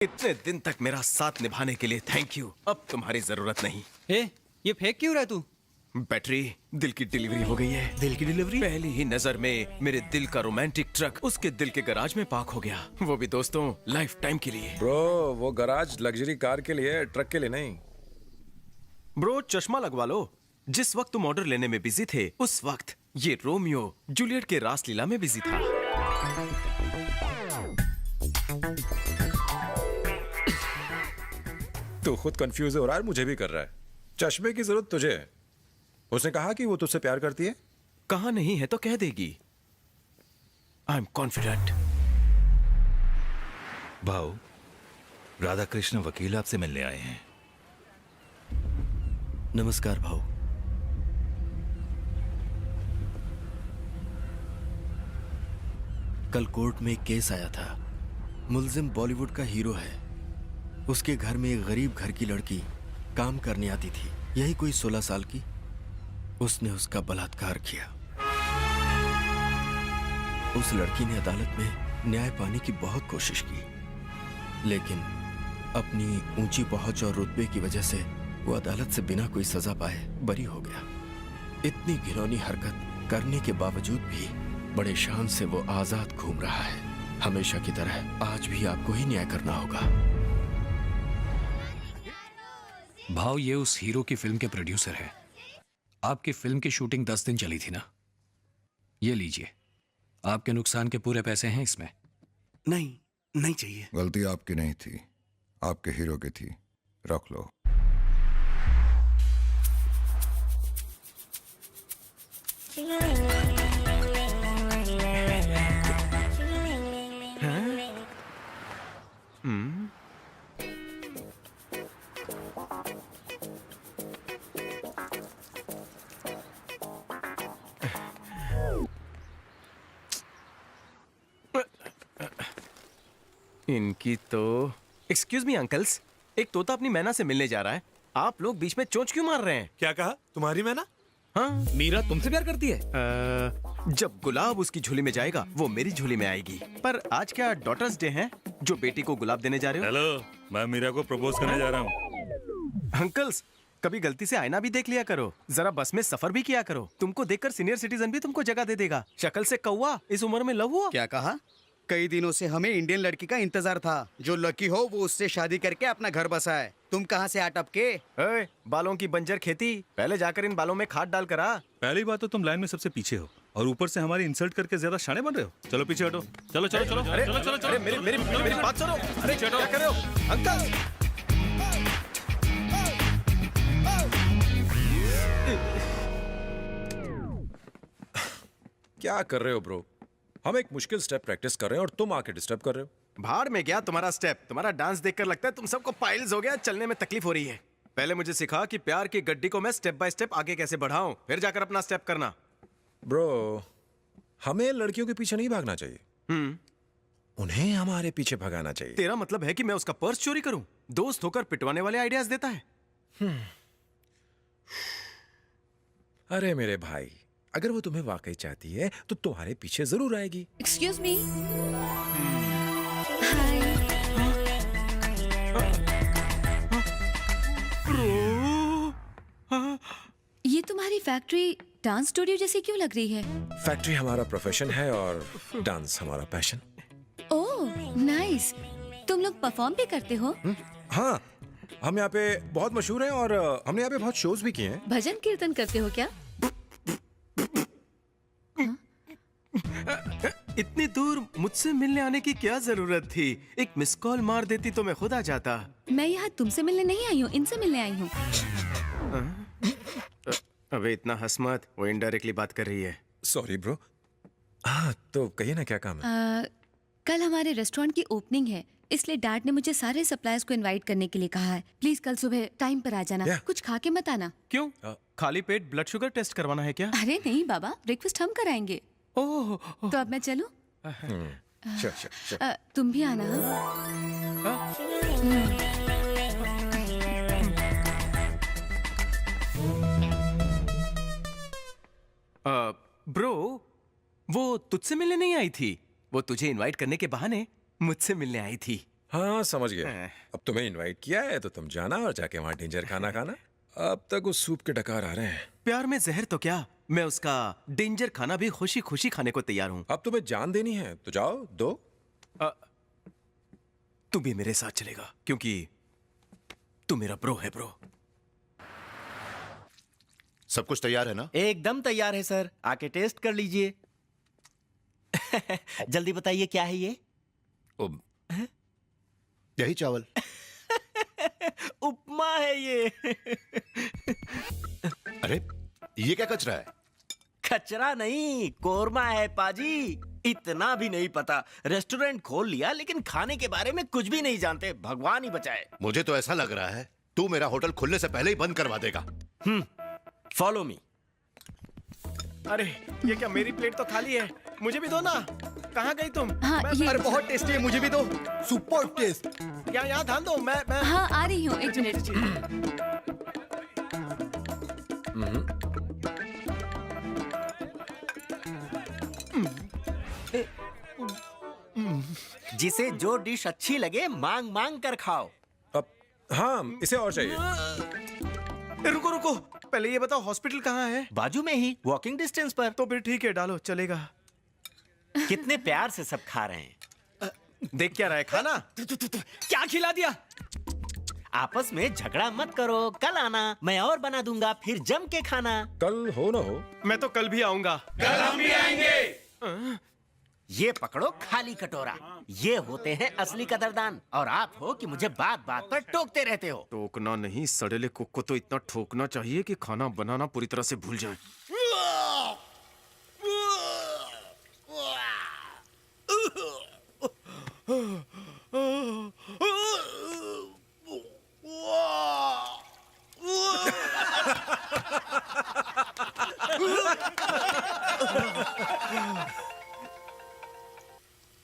इतने दिन तक मेरा साथ निभाने के लिए थैंक यू। अब तुम्हारी जरूरत नहीं। ये फेंक क्यों रहा है तू? बैटरी, दिल की डिलीवरी हो गई है। दिल की डिलीवरी? पहली ही नजर में मेरे दिल का रोमांटिक ट्रक उसके दिल के गराज में पार्क हो गया, वो भी दोस्तों लाइफ टाइम के लिए। ब्रो, वो गराज लग्जरी कार के लिए, ट्रक के लिए नहीं। ब्रो, चश्मा लगवा लो। जिस वक्त तुम ऑर्डर लेने में बिजी थे, उस वक्त ये रोमियो जूलियट के रासलीला में बिजी था। तू खुद कंफ्यूज हो रहा है, मुझे भी कर रहा है। चश्मे की जरूरत तुझे है। उसने कहा कि वो तुझसे प्यार करती है। कहा नहीं है तो कह देगी। I am confident. भाऊ, राधा कृष्ण वकील आपसे मिलने आए हैं। नमस्कार भाऊ। कल कोर्ट में एक केस आया था। मुलजिम बॉलीवुड का हीरो है। उसके घर में एक गरीब घर की लड़की काम करने आती थी, यही कोई 16 साल की। उसने उसका बलात्कार किया। उस लड़की ने अदालत में न्याय पाने की बहुत कोशिश की, लेकिन अपनी ऊंची पहुंच और रुतबे की वजह से वो अदालत से बिना कोई सजा पाए बरी हो गया। इतनी घिनौनी हरकत करने के बावजूद भी बड़े शान से वो आजाद घूम रहा है। हमेशा की तरह आज भी आपको ही न्याय करना होगा। भाव, ये उस हीरो की फिल्म के प्रोड्यूसर है। आपकी फिल्म की शूटिंग 10 दिन चली थी ना? ये लीजिए, आपके नुकसान के पूरे पैसे हैं इसमें। नहीं चाहिए। गलती आपकी नहीं थी, आपके हीरो की थी। रख लो। इनकी तो। एक्सक्यूज मी अंकल्स, एक तोता अपनी मैना से मिलने जा रहा है। आप लोग बीच में चोंच क्यों मार रहे हैं? क्या कहा? तुम्हारी मैना? हाँ, मीरा तुमसे प्यार करती है? जब गुलाब उसकी झोली में जाएगा, वो मेरी झोली में आएगी। पर आज क्या डॉटर्स डे है, जो बेटी को गुलाब देने जा रहे हो? हेलो, मैं मीरा को प्रपोज करने जा रहा हूँ। अंकल्स, कभी गलती से आईना भी देख लिया करो। जरा बस में सफर भी किया करो। तुमको देखकर सीनियर सिटीजन भी तुमको जगह दे देगा। शक्ल से कौवा, इस उम्र में लव हुआ? क्या कहा? कई दिनों से हमें इंडियन लड़की का इंतजार था। जो लकी हो वो उससे शादी करके अपना घर बसाए। तुम कहाँ से आ टपके? ए, बालों की बंजर खेती, पहले जाकर इन बालों में खाद डाल कर आ। पहली बात तो तुम लाइन में सबसे पीछे हो, और ऊपर से हमारी इंसल्ट करके ज्यादा शाने बन रहे हो। चलो पीछे हटो। चलो चलो चलो अरे चलो चलो अरे चलो। मेरी बात सुनो। अरे क्या कर रहे हो अंकल? क्या कर रहे हो ब्रो? हम एक मुश्किल स्टेप प्रैक्टिस कर रहे हैं और तुम आके डिस्टर्ब कर रहे हो। भाड़ में गया तुम्हारा स्टेप। तुम्हारा डांस देखकर लगता है तुम सबको पाइल्स हो गया, चलने में तकलीफ हो रही है। पहले मुझे सिखा कि प्यार की गड्डी को मैं स्टेप बाय स्टेप आगे कैसे बढ़ाऊं, फिर जाकर अपना स्टेप करना। ब्रो, हमें लड़कियों के पीछे नहीं भागना चाहिए, उन्हें हमारे पीछे भगाना चाहिए। तेरा मतलब है कि मैं उसका पर्स चोरी करूं? दोस्त होकर पिटवाने वाले आइडियाज देता है। अरे मेरे भाई, अगर वो तुम्हें वाकई चाहती है तो तुम्हारे पीछे जरूर आएगी। Excuse me. ये तुम्हारी फैक्ट्री डांस स्टूडियो जैसी क्यों लग रही है? फैक्ट्री हमारा प्रोफेशन है और डांस हमारा पैशन। Oh nice. तुम लोग परफॉर्म भी करते हो? हाँ, हम यहाँ पे बहुत मशहूर हैं और हमने यहाँ पे बहुत शोज भी किए हैं। भजन कीर्तन करते हो क्या? इतनी दूर मुझसे मिलने आने की क्या जरूरत थी? एक मिस कॉल मार देती तो मैं खुद आ जाता। मैं यहाँ तुमसे मिलने नहीं आई हूँ, इनसे मिलने आई हूँ। अबे इतना हंस मत, वो इनडायरेक्टली बात कर रही है। Sorry bro. हाँ, तो कहिए ना क्या काम है? कल हमारे रेस्टोरेंट की ओपनिंग है, इसलिए डैड ने मुझे सारे सप्लायर्स को इनवाइट करने के लिए कहा है। प्लीज कल सुबह टाइम पर आ जाना। Yeah. कुछ खा के मत आना। क्यों? खाली पेट ब्लड शुगर टेस्ट करवाना है क्या? अरे नहीं बाबा, ब्रेकफास्ट हम कराएंगे। ओह, तो अब मैं चलूं? श्योर। तुम भी आना। ब्रो, वो तुझसे मिलने नहीं आई थी, वो तुझे इनवाइट करने के बहाने मुझसे मिलने आई थी। हाँ समझ गया। अब तुम्हें इनवाइट किया है तो तुम जाना और जाके वहाँ डेंजर खाना खाना। अब तक उस सूप के डकार आ रहे हैं। प्यार में जहर तो क्या, मैं उसका डेंजर खाना भी खुशी खुशी खाने को तैयार हूँ। अब तुम्हें जान देनी है तो जाओ दो। तू भी मेरे साथ चलेगा क्योंकि तू मेरा ब्रो है ब्रो। सब कुछ तैयार है ना? एकदम तैयार है सर, आके टेस्ट कर लीजिए। जल्दी बताइए क्या है ये? यही चावल। उपमा है ये। अरे ये क्या कचरा है? कचरा नहीं, कोरमा है पाजी। इतना भी नहीं पता, रेस्टोरेंट खोल लिया लेकिन खाने के बारे में कुछ भी नहीं जानते। भगवान ही बचाए। मुझे तो ऐसा लग रहा है तू मेरा होटल खुलने से पहले ही बंद करवा देगा। Follow me. अरे ये क्या, मेरी प्लेट तो खाली है, मुझे भी दो ना। कहाँ गई तुम? हाँ, ये- अरे बहुत टेस्टी है, मुझे भी दो। Super taste. यहाँ ध्यान दो, मैं हाँ आ रही हूँ, एक मिनट। जिसे जो डिश अच्छी लगे मांग मांग कर खाओ। अब हाँ, इसे और चाहिए। रुको रुको, पहले ये बताओ हॉस्पिटल कहाँ है? बाजू में ही, वॉकिंग डिस्टेंस पर। तो फिर ठीक है, डालो, चलेगा। कितने प्यार से सब खा रहे हैं। देख क्या रहा है, खाना? क्या खिला दिया? आपस में झगड़ा मत करो, कल आना, मैं और बना दूंगा, फिर जम के खाना। कल हो ना हो, मैं तो कल भी आऊंगा। ये पकड़ो खाली कटोरा। ये होते हैं असली कदरदान, और आप हो कि मुझे बात बात पर टोकते रहते हो। टोकना नहीं, सड़ेले कुक को तो इतना ठोकना चाहिए कि खाना बनाना पूरी तरह से भूल जाए।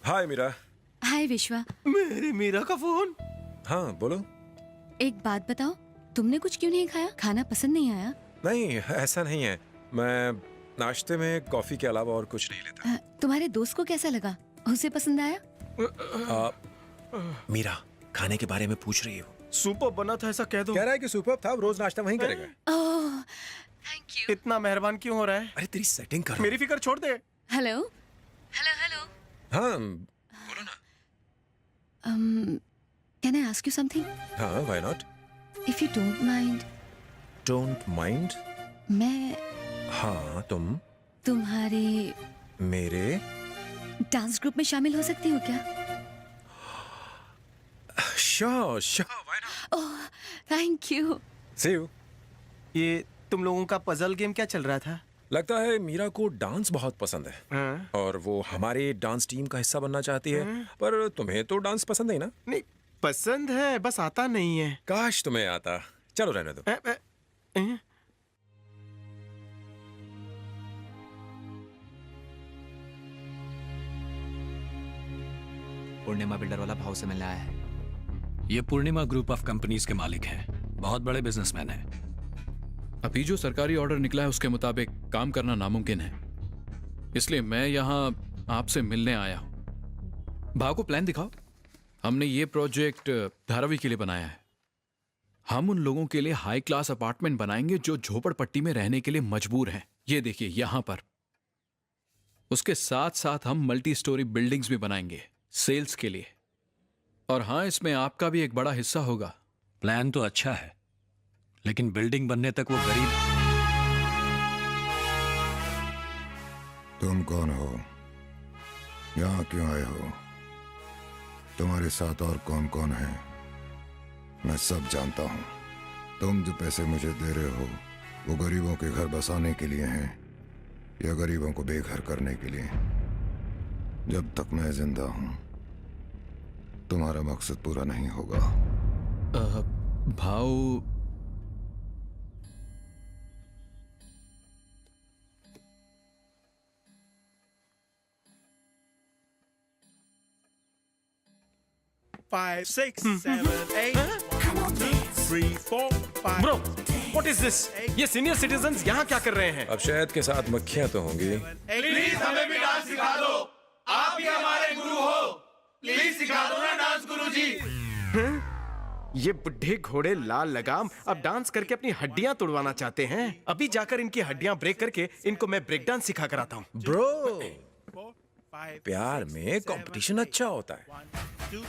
हाय मीरा। हाय विश्वा, मेरी मीरा का फोन। हाँ बोलो। एक बात बताओ, तुमने कुछ क्यों नहीं खाया? खाना पसंद नहीं आया? नहीं ऐसा नहीं है, मैं नाश्ते में कॉफी के अलावा और कुछ नहीं लेता। तुम्हारे दोस्त को कैसा लगा? उसे पसंद आया? मीरा खाने के बारे में पूछ रही हो? सुपर बना था, ऐसा कह दो। कह रहा है कि सुपर था, रोज नाश्ता वहीं करेगा। ओह, थैंक यू। इतना मेहरबान क्यों हो रहा है? अरे तेरी सेटिंग कर। मेरी फिक्र छोड़ दे। Hello hello hello. हाँ can I ask you something? हाँ, why not? If you don't mind, don't mind? मैं हाँ तुम तुम्हारे मेरे डांस ग्रुप में शामिल हो सकती हूँ क्या? Sure sure, why not? Oh thank you. See you. ये तुम लोगों का पजल गेम क्या चल रहा था? लगता है मीरा को डांस बहुत पसंद है। हाँ? और वो हमारे डांस टीम का हिस्सा बनना चाहती है। पर तुम्हें तो डांस पसंद नहीं ना? नहीं, पसंद है, बस आता नहीं है। काश तुम्हें आता। चलो रहने दो। पूर्णिमा बिल्डर वाला भाव से मिलने आया है। ये पूर्णिमा ग्रुप ऑफ कंपनीज के मालिक हैं, बहुत बड़े बिजनेसमैन हैं। अभी जो सरकारी ऑर्डर निकला है उसके मुताबिक काम करना नामुमकिन है, इसलिए मैं यहाँ आपसे मिलने आया हूँ। भाव को प्लान दिखाओ। हमने ये प्रोजेक्ट धारावी के लिए बनाया है। हम उन लोगों के लिए हाई क्लास अपार्टमेंट बनाएंगे जो झोपड़पट्टी में रहने के लिए मजबूर हैं। ये देखिए यहाँ पर। उसके साथ साथ हम मल्टी स्टोरी बिल्डिंग्स भी बनाएंगे सेल्स के लिए। और हाँ, इसमें आपका भी एक बड़ा हिस्सा होगा। प्लान तो अच्छा है, लेकिन बिल्डिंग बनने तक वो गरीब। तुम कौन हो? यहाँ क्यों आए हो? तुम्हारे साथ और कौन कौन है? मैं सब जानता हूँ। तुम जो पैसे मुझे दे रहे हो वो गरीबों के घर बसाने के लिए हैं या गरीबों को बेघर करने के लिए? जब तक मैं जिंदा हूँ तुम्हारा मकसद पूरा नहीं होगा। भाव ब्रो, व्हाट इज दिस? ये सीनियर सिटीजन्स यहाँ क्या कर रहे हैं? अब शहद के साथ मक्खियां तो होंगी। प्लीज हमें भी डांस सिखा दो। आप ही हमारे गुरु हो, प्लीज सिखा दो ना डांस गुरुजी। ये बुढ़े घोड़े लाल लगाम अब डांस करके अपनी हड्डियां तोड़वाना चाहते हैं। अभी जाकर इनकी हड्डियां ब्रेक करके इनको मैं ब्रेक डांस सिखा कर आता हूँ। ब्रो, प्यार में कंपटीशन अच्छा होता है।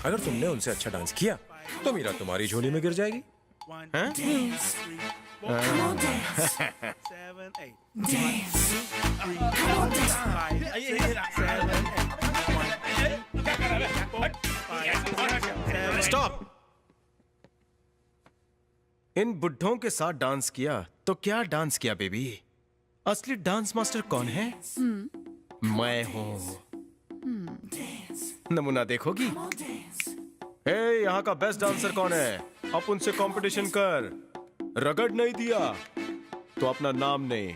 अगर तुमने उनसे अच्छा डांस किया तो मीरा तुम्हारी झोली में गिर जाएगी। हैं? स्टॉप। इन बुढ़ों के साथ डांस किया तो क्या डांस किया बेबी? असली डांस मास्टर कौन है? मैं हूँ। नमूना देखोगी? हे, यहाँ का बेस्ट डांसर कौन है? अब उनसे कंपटीशन कर। रगड़ नहीं दिया तो अपना नाम नहीं।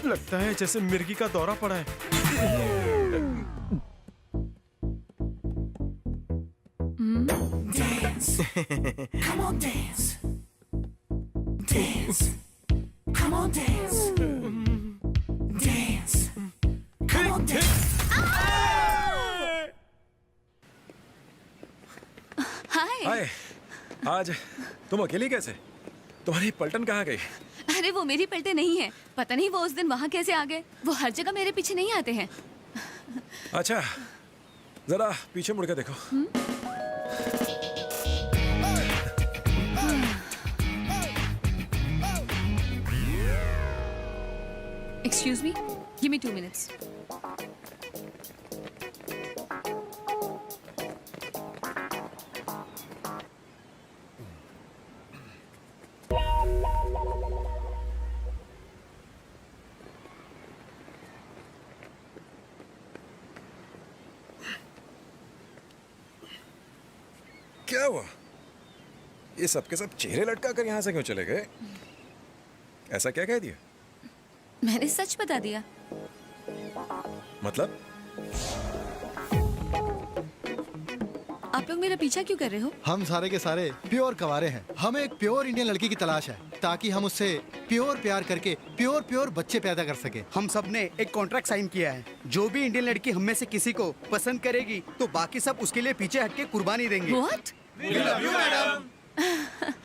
लगता है जैसे मिर्गी का दौरा पड़ा है। Come on, dance. Dance. Come on, dance. Dance. Come on, dance. हाय, आज तुम अकेली कैसे? तुम्हारी पलटन कहाँ गई? अरे वो मेरी पलटे नहीं है। पता नहीं वो उस दिन वहाँ कैसे आ गए। वो हर जगह मेरे पीछे नहीं आते हैं। अच्छा, जरा पीछे मुड़ के देखो। Excuse me, give me 2 minutes. क्या हुआ? ये सब के सब चेहरे लटका कर यहाँ से क्यों चले गए? ऐसा क्या कह दिया? मैंने सच बता दिया। मतलब? आप लोग मेरा पीछा क्यों कर रहे हो? हम सारे के सारे प्योर कवारे हैं। हमें एक प्योर इंडियन लड़की की तलाश है ताकि हम उससे प्योर प्यार करके प्योर बच्चे पैदा कर सके। हम सब ने एक कॉन्ट्रैक्ट साइन किया है। जो भी इंडियन लड़की हम में से किसी को पसंद करेगी तो बाकी सब उसके लिए पीछे हटके कुर्बानी देंगे। What? We love you, madam.